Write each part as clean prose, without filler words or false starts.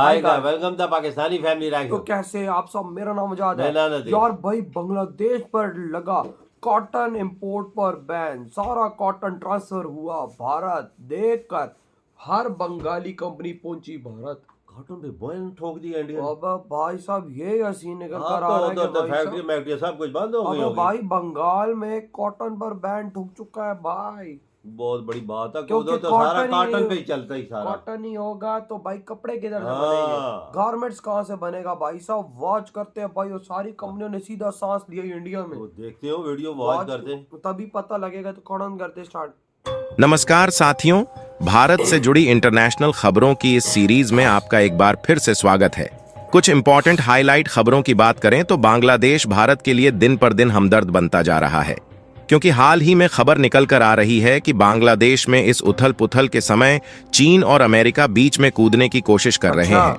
Hi guys, welcome the Pakistani family तो reaction. कैसे हैं आप सब। मेरा नाम आजाद है मैं नदीम। यार भाई। बांग्लादेश पर लगा कॉटन इंपोर्ट पर बैन, सारा कॉटन ट्रांसफर हुआ भारत। देखकर हर बंगाली कंपनी पहुंची भारत। कॉटन पे बैन ठोक दिया इंडिया ने। अब भाई साहब ये सीन निकल कर तो आ रहा है कि उधर तो भाई फैक्ट्री साहब, मैक्ट्री सब कुछ बंद हो गई अब होगी। भाई बंगाल में कॉटन पर बैन ठुक चुका है भाई। बहुत बड़ी बात है, क्योंकि उधर तो सारा कॉटन कॉटन पे ही चलता ही सारा। कॉटन ही होगा तो भाई कपड़े किधर से हाँ। बनेंगे, गारमेंट्स कहाँ से बनेगा भाई साहब। वॉच करते हैं भाई, वो सारी कंपनियों ने सीधा सांस लिया इंडिया में। तो देखते हो वीडियो वॉच करते हैं। तभी पता लगेगा। तो कौन करते स्टार्ट। नमस्कार साथियों, भारत से जुड़ी इंटरनेशनल खबरों की इस सीरीज में आपका एक बार फिर से स्वागत है। कुछ इंपॉर्टेंट हाईलाइट खबरों की बात करें तो बांग्लादेश भारत के लिए दिन पर दिन हमदर्द बनता जा रहा है, क्योंकि हाल ही में खबर निकल कर आ रही है कि बांग्लादेश में इस उथल पुथल के समय चीन और अमेरिका बीच में कूदने की कोशिश कर रहे हैं।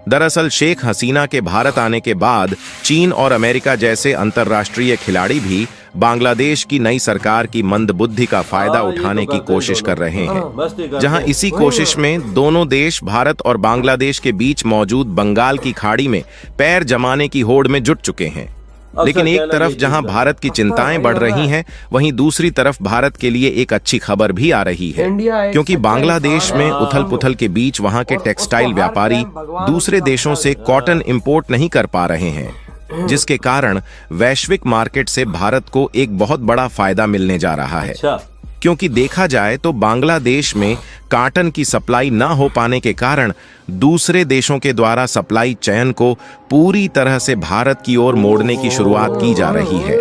दरअसल शेख हसीना के भारत आने के बाद चीन और अमेरिका जैसे अंतर्राष्ट्रीय खिलाड़ी भी बांग्लादेश की नई सरकार की मंदबुद्धि का फायदा उठाने की कोशिश कर रहे हैं, जहां इसी कोशिश में दोनों देश भारत और बांग्लादेश के बीच मौजूद बंगाल की खाड़ी में पैर जमाने की होड़ में जुट चुके हैं। लेकिन एक तरफ जहां भारत की चिंताएं बढ़ रही हैं, वहीं दूसरी तरफ भारत के लिए एक अच्छी खबर भी आ रही है, क्योंकि बांग्लादेश में उथल पुथल के बीच वहां के टेक्सटाइल व्यापारी दूसरे देशों से कॉटन इंपोर्ट नहीं कर पा रहे हैं, जिसके कारण वैश्विक मार्केट से भारत को एक बहुत बड़ा फायदा मिलने जा रहा है। क्योंकि देखा जाए तो बांग्लादेश में कॉटन की सप्लाई न हो पाने के कारण दूसरे देशों के द्वारा सप्लाई चयन को पूरी तरह से भारत की ओर मोड़ने की शुरुआत की जा रही है,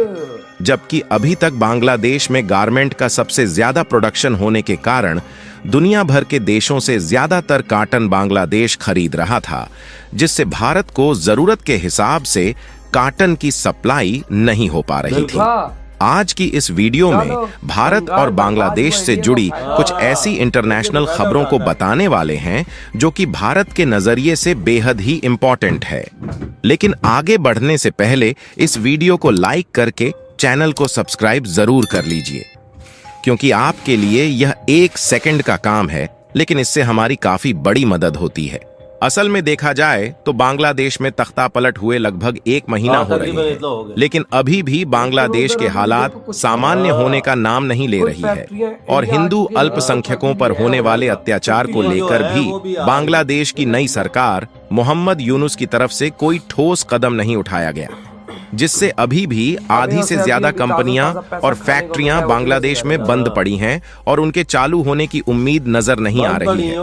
जबकि अभी तक बांग्लादेश में गारमेंट का सबसे ज्यादा प्रोडक्शन होने के कारण दुनिया भर के देशों से ज्यादातर कॉटन बांग्लादेश खरीद रहा था, जिससे भारत को जरूरत के हिसाब से कॉटन की सप्लाई नहीं हो पा रही थी। आज की इस वीडियो में भारत और बांग्लादेश से जुड़ी कुछ ऐसी इंटरनेशनल खबरों को बताने वाले हैं जो कि भारत के नजरिए से बेहद ही इंपॉर्टेंट है। लेकिन आगे बढ़ने से पहले इस वीडियो को लाइक करके चैनल को सब्सक्राइब जरूर कर लीजिए, क्योंकि आपके लिए यह 1 सेकंड का काम है, लेकिन इससे हमारी काफी बड़ी मदद होती है। असल में देखा जाए तो बांग्लादेश में तख्ता पलट हुए लगभग 1 महीना हो रही है, लेकिन अभी भी बांग्लादेश के हालात सामान्य होने का नाम नहीं ले रही है, और हिंदू अल्पसंख्यकों पर होने वाले अत्याचार को लेकर भी बांग्लादेश की नई सरकार मोहम्मद यूनुस की तरफ से कोई ठोस कदम नहीं उठाया गया, जिससे अभी भी आधी से ज्यादा कंपनियां और फैक्ट्रियां बांग्लादेश में बंद पड़ी हैं और उनके चालू होने की उम्मीद नजर नहीं आ रही है,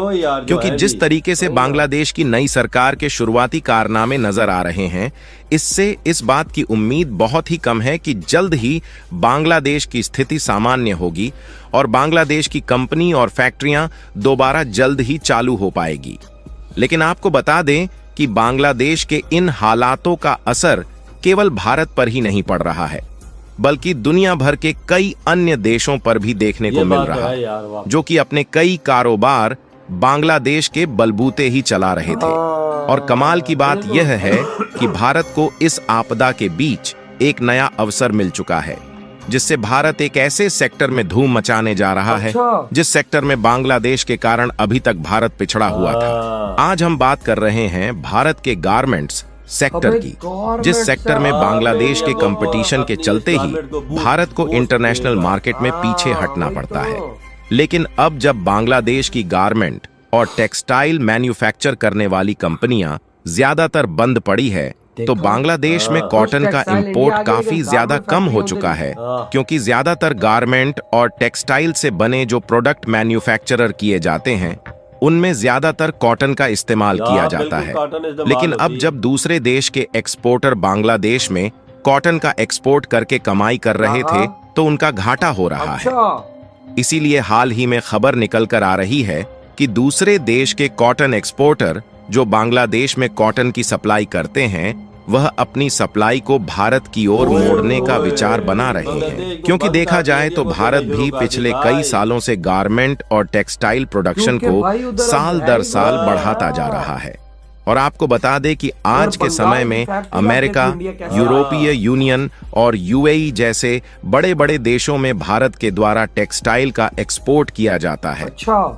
क्योंकि जिस तरीके से बांग्लादेश की नई सरकार के शुरुआती कारनामे नजर आ रहे हैं, इससे इस बात की उम्मीद बहुत ही कम है कि जल्द ही बांग्लादेश की स्थिति सामान्य होगी और बांग्लादेश की कंपनी और फैक्ट्रियां दोबारा जल्द ही चालू हो पाएगी। लेकिन आपको बता दें कि बांग्लादेश के इन हालातों का असर केवल भारत पर ही नहीं पड़ रहा है, बल्कि दुनिया भर के कई अन्य देशों पर भी देखने को मिल रहा है, जो कि अपने कई कारोबार बांग्लादेश के बलबूते ही चला रहे थे। और कमाल की बात यह है कि भारत को इस आपदा के बीच एक नया अवसर मिल चुका है, जिससे भारत एक ऐसे सेक्टर में धूम मचाने जा रहा है जिस सेक्टर में बांग्लादेश के कारण अभी तक भारत पिछड़ा हुआ था। आज हम बात कर रहे हैं भारत के गारमेंट्स सेक्टर की, जिस सेक्टर में बांग्लादेश के कंपटीशन के चलते ही भारत को इंटरनेशनल मार्केट में पीछे हटना पड़ता है। लेकिन अब जब बांग्लादेश की गारमेंट और टेक्सटाइल मैन्युफैक्चर करने वाली कंपनियां ज्यादातर बंद पड़ी है, तो बांग्लादेश में कॉटन का इंपोर्ट काफी ज्यादा कम हो चुका है, क्योंकि ज्यादातर गारमेंट और टेक्सटाइल से बने जो प्रोडक्ट मैन्युफैक्चरर किए जाते हैं उनमें ज्यादातर कॉटन का इस्तेमाल किया जाता है। लेकिन अब जब दूसरे देश के एक्सपोर्टर बांग्लादेश में कॉटन का एक्सपोर्ट करके कमाई कर रहे थे, तो उनका घाटा हो रहा है। इसीलिए हाल ही में खबर निकल कर आ रही है कि दूसरे देश के कॉटन एक्सपोर्टर जो बांग्लादेश में कॉटन की सप्लाई करते हैं, वह अपनी सप्लाई को भारत की ओर मोड़ने का विचार बना रहे हैं, क्योंकि देखा जाए तो भारत भी पिछले कई सालों से गारमेंट और टेक्सटाइल प्रोडक्शन को साल दर साल बढ़ाता जा रहा है। और आपको बता दें कि आज के समय में अमेरिका, यूरोपीय यूनियन और यूएई जैसे बड़े बड़े देशों में भारत के द्वारा टेक्सटाइल का एक्सपोर्ट किया जाता है।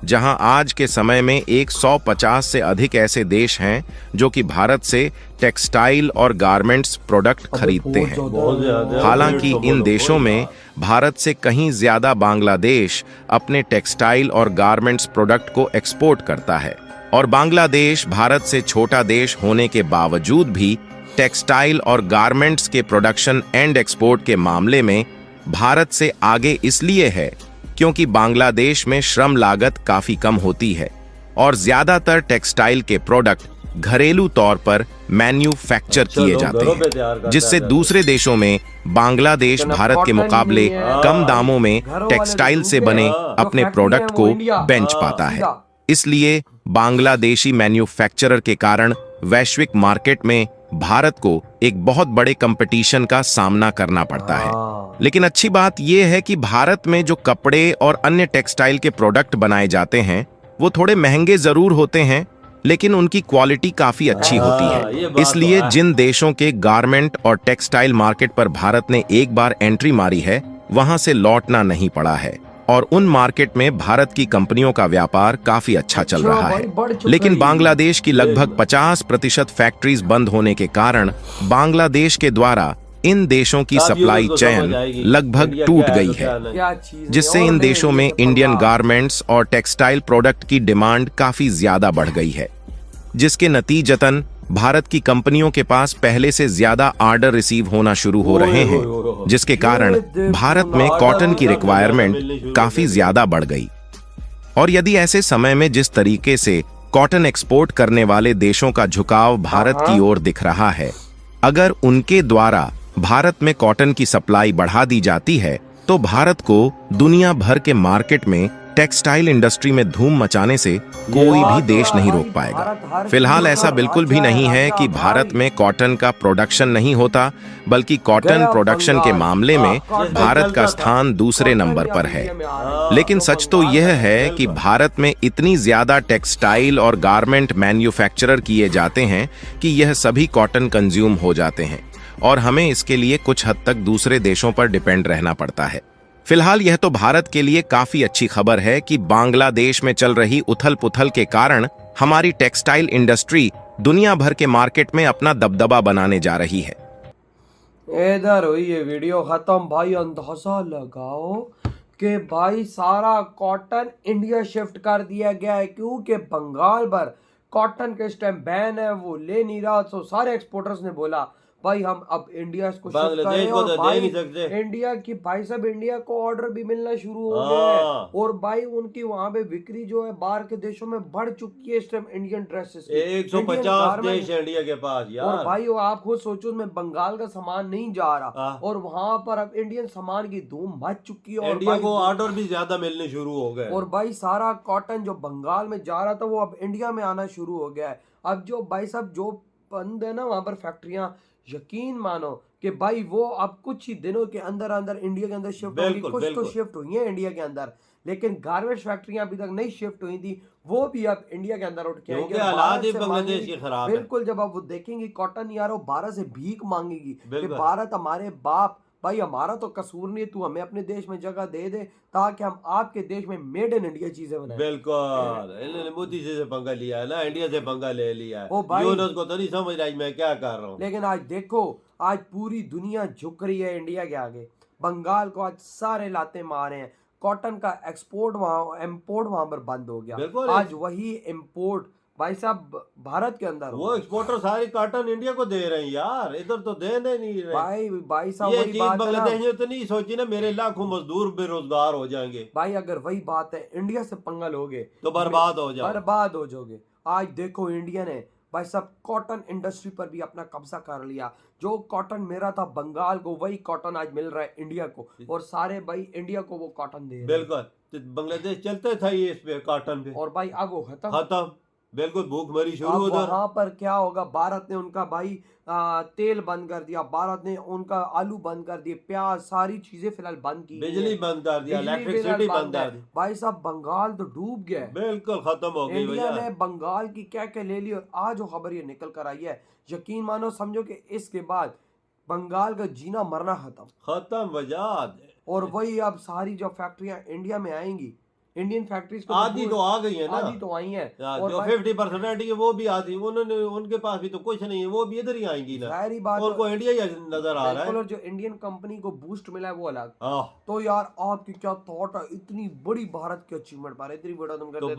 जहां आज के समय में 150 से अधिक ऐसे देश हैं जो कि भारत से टेक्सटाइल और गारमेंट्स प्रोडक्ट खरीदते हैं। हालांकि इन देशों में भारत से कहीं ज्यादा बांग्लादेश अपने टेक्सटाइल और गारमेंट्स प्रोडक्ट को एक्सपोर्ट करता है, और बांग्लादेश भारत से छोटा देश होने के बावजूद भी टेक्सटाइल और गारमेंट्स के प्रोडक्शन एंड एक्सपोर्ट के मामले में भारत से आगे इसलिए है क्योंकि बांग्लादेश में श्रम लागत काफी कम होती है और ज्यादातर टेक्सटाइल के प्रोडक्ट घरेलू तौर पर मैन्युफैक्चर किए जाते हैं, जिससे दूसरे देशों में बांग्लादेश भारत के मुकाबले कम दामों में टेक्सटाइल से बने अपने प्रोडक्ट को बेच पाता है। इसलिए बांग्लादेशी मैन्युफैक्चरर के कारण वैश्विक मार्केट में भारत को एक बहुत बड़े कंपटीशन का सामना करना पड़ता है। लेकिन अच्छी बात यह है कि भारत में जो कपड़े और अन्य टेक्सटाइल के प्रोडक्ट बनाए जाते हैं वो थोड़े महंगे जरूर होते हैं, लेकिन उनकी क्वालिटी काफी अच्छी होती है। इसलिए जिन देशों के गारमेंट और टेक्सटाइल मार्केट पर भारत ने एक बार एंट्री मारी है, वहां से लौटना नहीं पड़ा है और उन मार्केट में भारत की कंपनियों का व्यापार काफी अच्छा चल रहा है। लेकिन बांग्लादेश की लगभग 50% फैक्ट्रीज बंद होने के कारण बांग्लादेश के द्वारा इन देशों की सप्लाई चेन लगभग टूट गई है, जिससे इन देशों में इंडियन गारमेंट्स और टेक्सटाइल प्रोडक्ट की डिमांड काफी ज्यादा बढ़ गई है, जिसके नतीजतन भारत की कंपनियों के पास पहले से ज्यादा ऑर्डर रिसीव होना शुरू हो रहे हैं, जिसके कारण भारत में कॉटन की रिक्वायरमेंट काफी ज्यादा बढ़ गई। और यदि ऐसे समय में जिस तरीके से कॉटन एक्सपोर्ट करने वाले देशों का झुकाव भारत की ओर दिख रहा है, अगर उनके द्वारा भारत में कॉटन की सप्लाई बढ़ा दी जाती है तो भारत को दुनिया भर के मार्केट में टेक्सटाइल इंडस्ट्री में धूम मचाने से कोई भी देश नहीं रोक पाएगा। फिलहाल ऐसा बिल्कुल भी नहीं है कि भारत में कॉटन का प्रोडक्शन नहीं होता, बल्कि कॉटन प्रोडक्शन के मामले में भारत का स्थान दूसरे नंबर पर है। लेकिन सच तो यह है कि भारत में इतनी ज्यादा टेक्सटाइल और गारमेंट मैन्युफैक्चरर किए जाते हैं कि यह सभी कॉटन कंज्यूम हो जाते हैं और हमें इसके लिए कुछ हद तक दूसरे देशों पर डिपेंड रहना पड़ता है। फिलहाल यह तो भारत के लिए काफी अच्छी खबर है कि बांग्लादेश में चल रही उथल पुथल के कारण हमारी टेक्सटाइल इंडस्ट्री दुनिया भर के मार्केट में अपना दबदबा बनाने जा रही है। इधर हुई ये वीडियो खत्म भाई। अंदाजा लगाओ कि भाई सारा कॉटन इंडिया शिफ्ट कर दिया गया है, क्योंकि बंगाल भर कॉटन के इस टाइम बैन है, वो ले नहीं रहा। तो सारे एक्सपोर्टर्स ने बोला भाई हम अब इंडिया को शिफ्ट करें, और भाई इंडिया की भाई साहब इंडिया को ऑर्डर भी मिलना शुरू हो गया है, और भाई उनकी वहां पे बिक्री जो है बाहर के देशों में बढ़ चुकी है इस टाइम। इंडियन ड्रेसेस 150 देश है इंडिया के पास यार। और भाई आप खुद सोचो, में बंगाल का सामान नहीं जा रहा और वहां पर अब इंडियन सामान की धूम मच चुकी है, और इंडिया को ऑर्डर भी ज्यादा मिलने शुरू हो गए। और भाई सारा कॉटन जो बंगाल में जा रहा था वो अब इंडिया में आना शुरू हो गया है। अब जो भाई साहब जो बंद है ना वहां पर फैक्ट्रियां, यकीन मानो कि भाई वो अब कुछ ही दिनों के अंदर अंदर इंडिया के अंदर शिफ्ट होगी। कुछ तो शिफ्ट हुई है इंडिया के अंदर, लेकिन गारमेंट्स फैक्ट्रियां अभी तक नहीं शिफ्ट हुई थी, वो भी अब इंडिया के अंदर उठ के आएंगे। हालात ही बांग्लादेश के खराब है। बिल्कुल, जब अब वो देखेंगे कॉटन यार, वो भारत से भीख मांगेगी कि भारत हमारे बाप, भाई हमारा तो कसूर नहीं है, तू हमें अपने देश में जगह दे दे ताकि हम आपके देश में मेड इन इंडिया चीजें बनाएं। बिल्कुल, इन्होंने मोदी से पंगा लिया है ना, इंडिया से पंगा ले लिया है। यूनुस को तो नहीं समझ रहा मैं क्या कर रहा हूँ। लेकिन आज देखो, आज पूरी दुनिया झुक रही है इंडिया के आगे। बंगाल को आज सारे लाते मारे हैं, कॉटन का एक्सपोर्ट वहां, इंपोर्ट वहां पर बंद हो गया। आज वही इंपोर्ट भाई साहब भारत के अंदर वो एक्सपोर्टर सारी कॉटन इंडिया को दे रहे हैं यार, इधर तो देने नहीं रहे। भाई साहब ये चीज बांग्लादेश ने तो नहीं सोची ना, मेरे लाखों मजदूर बेरोजगार हो जाएंगे। भाई अगर वही बात है, इंडिया से पंगा लोगे तो बर्बाद हो जाओगे। आज देखो इंडिया ने भाई साहब कॉटन इंडस्ट्री पर भी अपना कब्जा कर लिया। जो कॉटन मेरा था बंगाल को, वही कॉटन आज मिल रहा है इंडिया को, और सारे भाई इंडिया को वो कॉटन दे रहे हैं। बिल्कुल, तो बांग्लादेश चलते था ये इस पे कॉटन पे, और भाई अब वो खत्म। बिल्कुल भूखमरी शुरू अब उधर। वहां पर क्या होगा, भारत ने उनका भाई तेल बंद कर दिया, भारत ने उनका आलू बंद कर दिए, प्याज, सारी चीजें फिलहाल बंद की बिजली हैं। बंद कर दिया, बिजली इलेक्ट्रिसिटी फिलहाल बंद है। कर दी, भाई साहब बंगाल तो डूब गया है। बिल्कुल खत्म हो गई इंडिया भैया। ने बंगाल की क्या क्या ले ली और आज जो खबर ये निकल कर आई है, यकीन मानो समझो कि इसके बाद बंगाल का जीना मरना खत्म। खत्म वजाद। और वही अब सारी जो फैक्ट्रियां इंडिया में आएंगी, इंडियन फैक्ट्रीज को आधी तो आ गई है ना, आधी तो आई हैं। और जो भाई 50% है वो भी आती, उन्होंने उनके पास भी तो कुछ नहीं है, वो भी इधर ही आएंगी ना, जाहिर बात उनको इंडिया ही नजर आ रहा बिल्कुल। है। और जो इंडियन कंपनी को बूस्ट मिला है वो अलग। आह, तो यार आपकी क्या थॉट है, इतनी बड़ी भारत की अचीवमेंट पर इतनी बड़ा तुम तो करते